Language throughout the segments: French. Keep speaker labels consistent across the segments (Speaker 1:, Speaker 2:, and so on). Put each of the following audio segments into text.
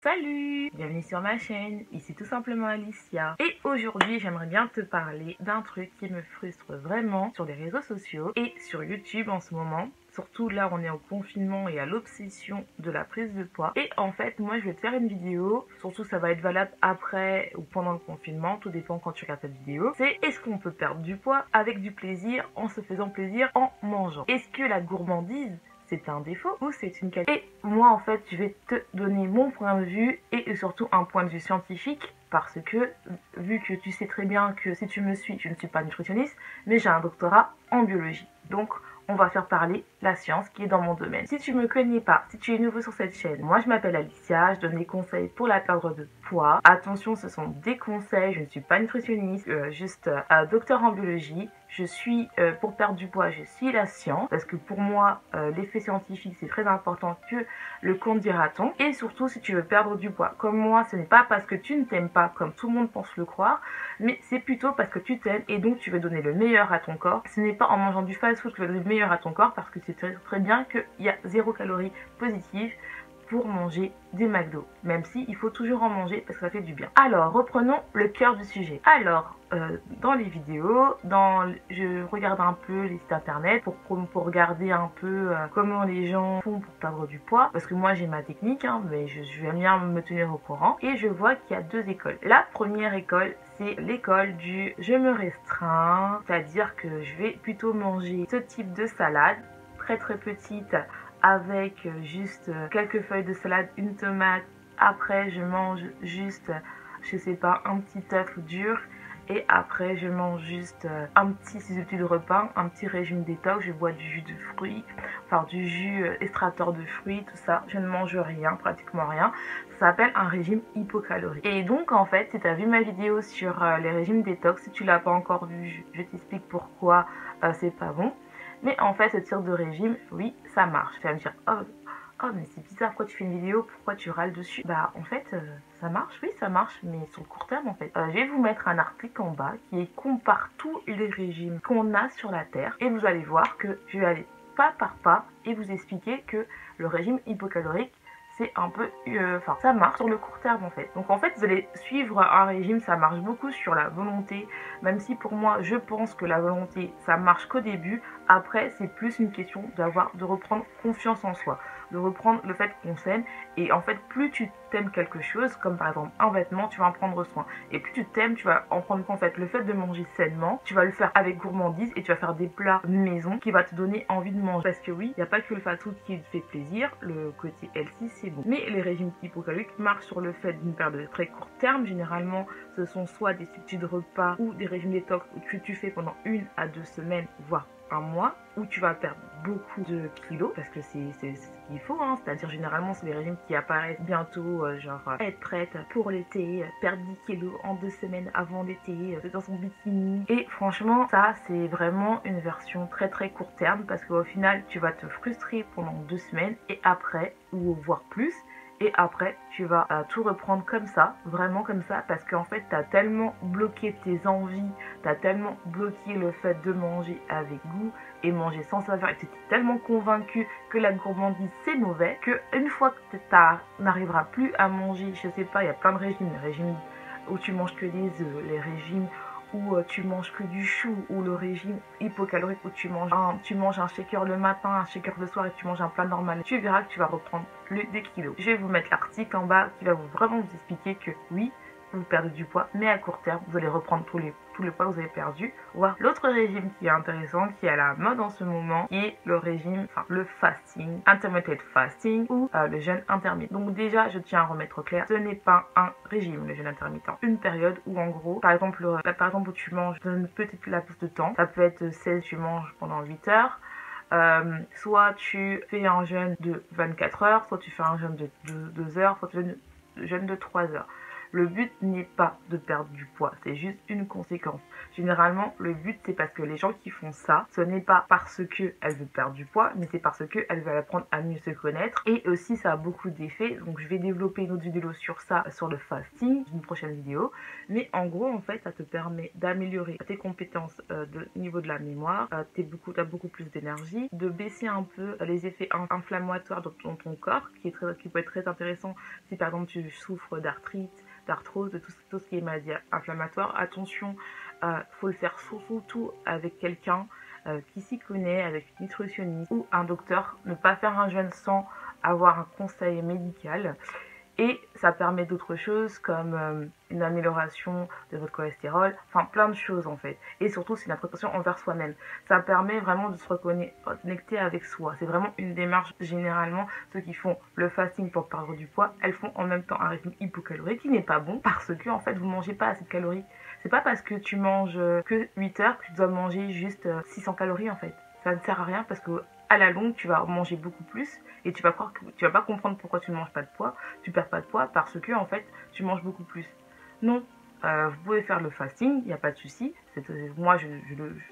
Speaker 1: Salut, bienvenue sur ma chaîne, ici tout simplement Alicia. Et aujourd'hui j'aimerais bien te parler d'un truc qui me frustre vraiment sur les réseaux sociaux et sur YouTube en ce moment. Surtout là on est au confinement et à l'obsession de la prise de poids. Et en fait moi je vais te faire une vidéo, surtout ça va être valable après ou pendant le confinement, tout dépend quand tu regardes cette vidéo. C'est est-ce qu'on peut perdre du poids avec du plaisir, en se faisant plaisir, en mangeant? Est-ce que la gourmandise c'est un défaut ou c'est une qualité? Et moi en fait je vais te donner mon point de vue et surtout un point de vue scientifique parce que vu que tu sais très bien que si tu me suis, je ne suis pas nutritionniste mais j'ai un doctorat en biologie. Donc on va faire parler la science qui est dans mon domaine. Si tu me connais pas, si tu es nouveau sur cette chaîne, moi je m'appelle Alicia, je donne des conseils pour la perte de poids. Attention, ce sont des conseils, je ne suis pas nutritionniste, juste docteur en biologie. Je suis, pour perdre du poids, je suis la science, parce que pour moi, l'effet scientifique, c'est très important que le compte dira-t-on. Et surtout, si tu veux perdre du poids, comme moi, ce n'est pas parce que tu ne t'aimes pas, comme tout le monde pense le croire, mais c'est plutôt parce que tu t'aimes et donc tu veux donner le meilleur à ton corps. Ce n'est pas en mangeant du fast-food que tu vas donner le meilleur à ton corps, parce que c'est très bien qu'il y a 0 calories positives pour manger des McDo, même si il faut toujours en manger parce que ça fait du bien. Alors reprenons le cœur du sujet. Alors dans les vidéos, je regarde un peu les sites internet pour regarder un peu comment les gens font pour perdre du poids, parce que moi j'ai ma technique mais je vais bien me tenir au courant, et je vois qu'il y a 2 écoles. La première école, c'est l'école du je me restreins, c'est-à-dire que je vais plutôt manger ce type de salade très petite avec juste quelques feuilles de salade, une tomate. Après je mange juste, je sais pas, un petit œuf dur. Et après je mange juste un petit substitut de repas, un petit régime détox. Je bois du jus de fruits, enfin du jus extracteur de fruits, tout ça. Je ne mange rien, pratiquement rien. Ça s'appelle un régime hypocalorique. Et donc en fait, si tu as vu ma vidéo sur les régimes détox, si tu l'as pas encore vu, je t'explique pourquoi c'est pas bon. Mais en fait, ce type de régime, oui, ça marche. Tu vas me dire, oh mais c'est bizarre, pourquoi tu fais une vidéo, pourquoi tu râles dessus? Bah en fait, ça marche, oui ça marche, mais sur le court terme en fait. Je vais vous mettre un article en bas qui compare tous les régimes qu'on a sur la Terre. Et vous allez voir que je vais aller pas par pas et vous expliquer que le régime hypocalorique, c'est un peu, ça marche sur le court terme en fait. Donc en fait, vous allez suivre un régime, ça marche beaucoup sur la volonté, même si pour moi, je pense que la volonté, ça marche qu'au début. Après, c'est plus une question de reprendre confiance en soi, de reprendre le fait qu'on s'aime. Et en fait, plus tu t'aimes quelque chose, comme par exemple un vêtement, tu vas en prendre soin. Et plus tu t'aimes, tu vas en prendre soin. En fait, le fait de manger sainement, tu vas le faire avec gourmandise et tu vas faire des plats maison qui va te donner envie de manger. Parce que oui, il n'y a pas que le fast-food qui te fait plaisir, le côté healthy, c'est bon. Mais les régimes hypocaloriques marchent sur le fait d'une perte de très court terme. Généralement, ce sont soit des substituts de repas ou des régimes détox que tu fais pendant 1 à 2 semaines, voire un mois, où tu vas perdre beaucoup de kilos, parce que c'est ce qu'il faut, c'est-à-dire généralement c'est les régimes qui apparaissent bientôt, genre être prête pour l'été, perdre 10 kilos en 2 semaines avant l'été, dans son bikini. Et franchement ça c'est vraiment une version très court terme, parce qu'au final tu vas te frustrer pendant 2 semaines et après, ou voire plus, et après tu vas tout reprendre comme ça, vraiment comme ça, parce qu'en fait tu as tellement bloqué tes envies, tu as tellement bloqué le fait de manger avec goût et manger sans saveur, et tu es tellement convaincu que la gourmandise c'est mauvais, que une fois que tu n'arriveras plus à manger, je sais pas, il y a plein de régimes, les régimes où tu manges que des œufs, les régimes où tu manges que du chou, ou le régime hypocalorique où tu manges un shaker le matin, un shaker le soir et tu manges un plat normal, tu verras que tu vas reprendre des kilos. Je vais vous mettre l'article en bas qui va vraiment vous expliquer que oui, vous perdez du poids, mais à court terme, vous allez reprendre tous les poids que vous avez perdu. Voir l'autre régime qui est intéressant, qui est à la mode en ce moment, qui est le régime, le fasting, intermittent fasting, ou le jeûne intermittent. Donc déjà, je tiens à remettre au clair, ce n'est pas un régime, le jeûne intermittent. Une période où en gros, par exemple où tu manges dans une petite laps de temps, ça peut être 16, tu manges pendant 8 heures, soit tu fais un jeûne de 24 heures, soit tu fais un jeûne de 2 heures, soit tu fais un jeûne de 3 heures. Le but n'est pas de perdre du poids, c'est juste une conséquence. Généralement, le but, c'est parce que les gens qui font ça, ce n'est pas parce qu'elles veulent perdre du poids, mais c'est parce qu'elles veulent apprendre à mieux se connaître. Et aussi, ça a beaucoup d'effets. Donc, je vais développer une autre vidéo sur ça, sur le fasting, une prochaine vidéo. Mais en gros, en fait, ça te permet d'améliorer tes compétences au niveau de la mémoire. T'as beaucoup plus d'énergie, de baisser un peu les effets inflammatoires dans ton corps, qui peut être très intéressant si, par exemple, tu souffres d'arthrite, d'arthrose, de tout ce qui est maladie inflammatoire. Attention, faut le faire surtout avec quelqu'un qui s'y connaît, avec une nutritionniste ou un docteur. Ne pas faire un jeûne sans avoir un conseil médical. Et ça permet d'autres choses comme une amélioration de votre cholestérol, enfin plein de choses en fait. Et surtout, c'est une attention envers soi-même. Ça permet vraiment de se reconnecter avec soi. C'est vraiment une démarche, généralement, ceux qui font le fasting pour perdre du poids, elles font en même temps un régime hypocalorique qui n'est pas bon parce que en fait, vous ne mangez pas assez de calories. C'est pas parce que tu manges que 8 heures que tu dois manger juste 600 calories en fait. Ça ne sert à rien parce que à la longue, tu vas manger beaucoup plus et tu vas pas comprendre pourquoi tu ne manges pas de poids, tu perds pas de poids parce que en fait, tu manges beaucoup plus. Non, vous pouvez faire le fasting, il n'y a pas de souci. Moi, je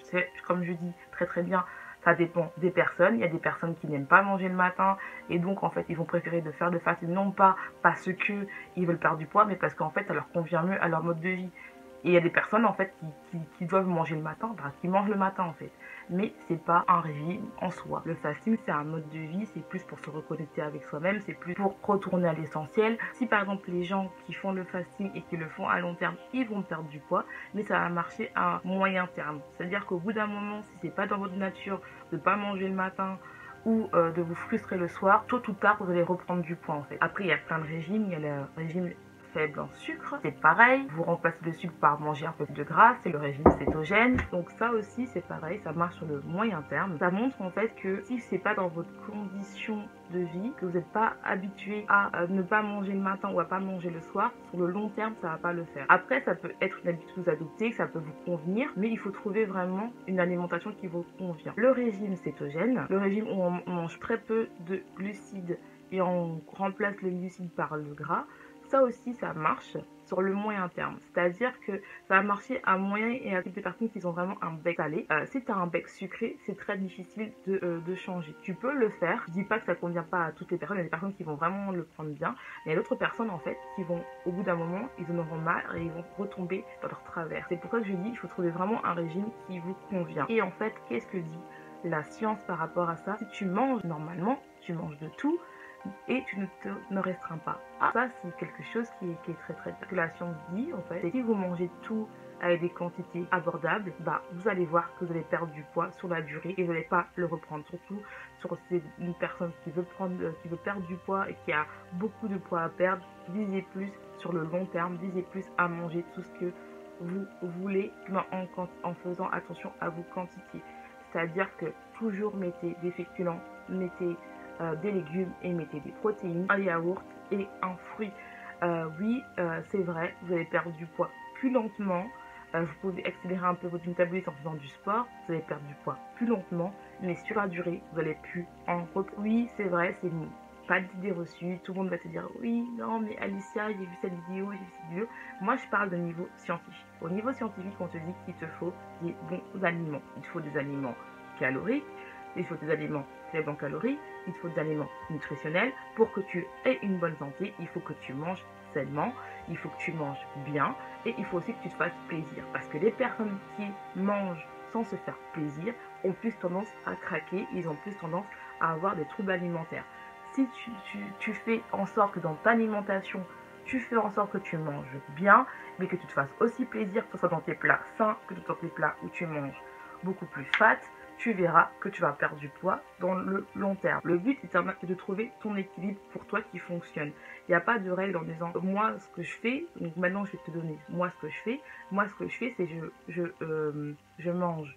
Speaker 1: sais, comme je dis très bien, ça dépend des personnes. Il y a des personnes qui n'aiment pas manger le matin et donc en fait, ils vont préférer de faire le fasting non pas parce que ils veulent perdre du poids, mais parce qu'en fait, ça leur convient mieux à leur mode de vie. Et il y a des personnes en fait qui doivent manger le matin, qui mangent le matin en fait. Mais c'est pas un régime en soi. Le fasting, c'est un mode de vie, c'est plus pour se reconnecter avec soi-même, c'est plus pour retourner à l'essentiel. Si par exemple les gens qui font le fasting et qui le font à long terme, ils vont perdre du poids, mais ça va marcher à moyen terme. C'est-à-dire qu'au bout d'un moment, si c'est pas dans votre nature de pas manger le matin ou de vous frustrer le soir, tôt ou tard, vous allez reprendre du poids en fait. Après, il y a plein de régimes, il y a le régime faible en sucre, c'est pareil, vous remplacez le sucre par manger un peu de gras, c'est le régime cétogène, donc ça aussi c'est pareil, ça marche sur le moyen terme. Ça montre en fait que si c'est pas dans votre condition de vie, que vous n'êtes pas habitué à ne pas manger le matin ou à pas manger le soir, sur le long terme ça va pas le faire. Après ça peut être une habitude que vous adoptez, que ça peut vous convenir, mais il faut trouver vraiment une alimentation qui vous convient. Le régime cétogène, le régime où on mange très peu de glucides et on remplace les glucides par le gras, ça aussi, ça marche sur le moyen terme. C'est-à-dire que ça va marcher à moyen et à des personnes qui ont vraiment un bec salé. Si tu as un bec sucré, c'est très difficile de changer. Tu peux le faire. Je dis pas que ça convient pas à toutes les personnes. Il y a des personnes qui vont vraiment le prendre bien. Mais il y a d'autres personnes, en fait, qui vont, au bout d'un moment, ils en auront marre et ils vont retomber dans leur travers. C'est pour ça que je dis, il faut trouver vraiment un régime qui vous convient. Et en fait, qu'est-ce que dit la science par rapport à ça? Si tu manges normalement, tu manges de tout, et tu ne restreins pas. Ça, c'est quelque chose qui est très que la science dit en fait. Et si vous mangez tout avec des quantités abordables, vous allez voir que vous allez perdre du poids sur la durée et vous n'allez pas le reprendre. Surtout sur une personne qui veut perdre du poids et qui a beaucoup de poids à perdre, visez plus sur le long terme, visez plus à manger tout ce que vous voulez en faisant attention à vos quantités. C'est-à-dire que toujours mettez des féculents, mettez des légumes et mettez des protéines, un yaourt et un fruit. C'est vrai, vous allez perdre du poids plus lentement. Vous pouvez accélérer un peu votre métabolisme en faisant du sport. Vous allez perdre du poids plus lentement, mais sur la durée, vous allez plus en reprendre. Oui, c'est vrai, c'est pas d'idée reçue. Tout le monde va se dire oui, non, mais Alicia, j'ai vu cette vidéo, j'ai vu cette vidéo. Moi, je parle de niveau scientifique. Au niveau scientifique, on te dit qu'il te faut des bons aliments. Il te faut des aliments caloriques, il faut des aliments faibles en calories, il faut des aliments nutritionnels. Pour que tu aies une bonne santé, il faut que tu manges sainement, il faut que tu manges bien et il faut aussi que tu te fasses plaisir. Parce que les personnes qui mangent sans se faire plaisir ont plus tendance à craquer, ils ont plus tendance à avoir des troubles alimentaires. Si tu fais en sorte que dans ta alimentation, tu fais en sorte que tu manges bien, mais que tu te fasses aussi plaisir, que ce soit dans tes plats sains, que dans tes plats où tu manges beaucoup plus fat, tu verras que tu vas perdre du poids dans le long terme. Le but est de trouver ton équilibre pour toi qui fonctionne. Il n'y a pas de règle en disant moi ce que je fais, donc maintenant je vais te donner moi ce que je fais. Moi ce que je fais c'est je mange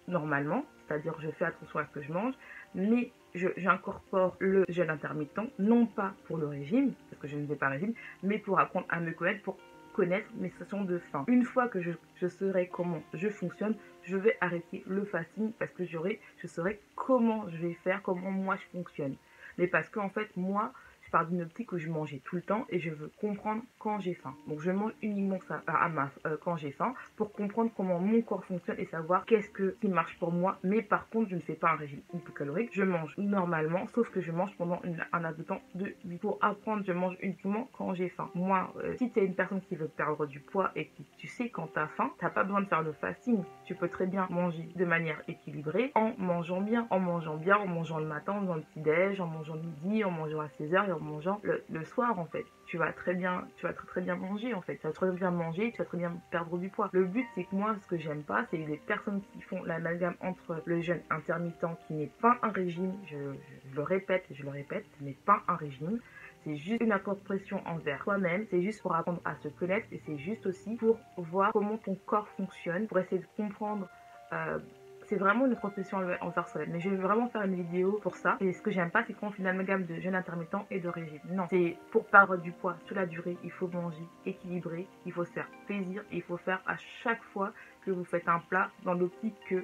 Speaker 1: normalement, c'est-à-dire je fais attention à ce que je mange, mais j'incorpore le jeûne intermittent, non pas pour le régime, parce que je ne fais pas régime, mais pour apprendre à me connaître, pour connaître mes sensations de faim. Une fois que je saurai comment je fonctionne, je vais arrêter le fasting parce que je saurai comment je vais faire, comment moi je fonctionne. Mais parce qu'en fait, moi, je pars d'une optique où je mangeais tout le temps et je veux comprendre quand j'ai faim. Donc je mange uniquement ça quand j'ai faim pour comprendre comment mon corps fonctionne et savoir qu'est-ce qui marche pour moi. Mais par contre, je ne fais pas un régime hypocalorique. Je mange normalement, sauf que je mange pendant un laps de temps de 8. Pour apprendre, je mange uniquement quand j'ai faim. Moi, si tu es une personne qui veut perdre du poids et que tu sais quand tu as faim, tu n'as pas besoin de faire le fasting. Tu peux très bien manger de manière équilibrée en mangeant bien, en mangeant le matin, dans le petit-déj, en mangeant midi, en mangeant à 16h et en mangeant le soir en fait. Tu vas très bien manger en fait. Tu vas très bien manger, tu vas très bien perdre du poids. Le but c'est que moi, ce que j'aime pas, c'est les personnes qui font l'amalgame entre le jeûne intermittent qui n'est pas un régime, je le répète et je le répète, ce n'est pas un régime. C'est juste une introspection envers toi-même, c'est juste pour apprendre à se connaître et c'est juste aussi pour voir comment ton corps fonctionne, pour essayer de comprendre. C'est vraiment une profession envers soi-même. Mais je vais vraiment faire une vidéo pour ça. Et ce que j'aime pas, c'est qu'on fait une amalgame de jeûne intermittent et de régime. Non, c'est pour perdre du poids sur la durée, il faut manger équilibré, il faut se faire plaisir et il faut faire à chaque fois que vous faites un plat dans l'optique que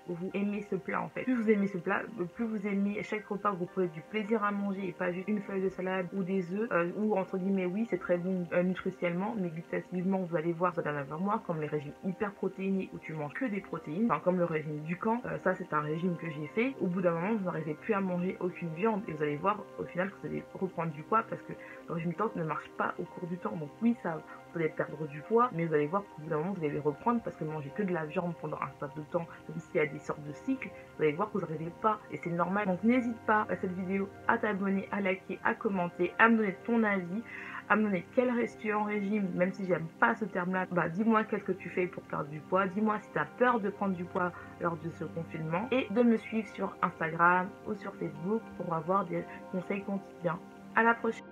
Speaker 1: vous aimez ce plat en fait. Plus vous aimez ce plat, plus vous aimez chaque repas, vous prenez du plaisir à manger et pas juste une feuille de salade ou des œufs ou entre guillemets oui c'est très bon nutritionnellement mais gustativement vous allez voir, vous allez en avoir moins comme les régimes hyper protéinés où tu manges que des protéines, enfin comme le régime du camp, ça c'est un régime que j'ai fait. Au bout d'un moment vous n'arrivez plus à manger aucune viande et vous allez voir au final que vous allez reprendre du poids parce que le régime temps ne marche pas au cours du temps. Donc oui ça vous allez perdre du poids mais vous allez voir qu'au bout d'un moment vous allez reprendre parce que manger que de la viande pendant un certain de temps, même s'il y a des sortes de cycles, vous allez voir que vous n'arrivez pas et c'est normal. Donc n'hésite pas à cette vidéo à t'abonner, à liker, à commenter, à me donner ton avis, à me donner quel reste tu es en régime, même si j'aime pas ce terme-là. Dis-moi qu'est-ce que tu fais pour perdre du poids, dis-moi si tu as peur de prendre du poids lors de ce confinement et de me suivre sur Instagram ou sur Facebook pour avoir des conseils quotidiens. À la prochaine.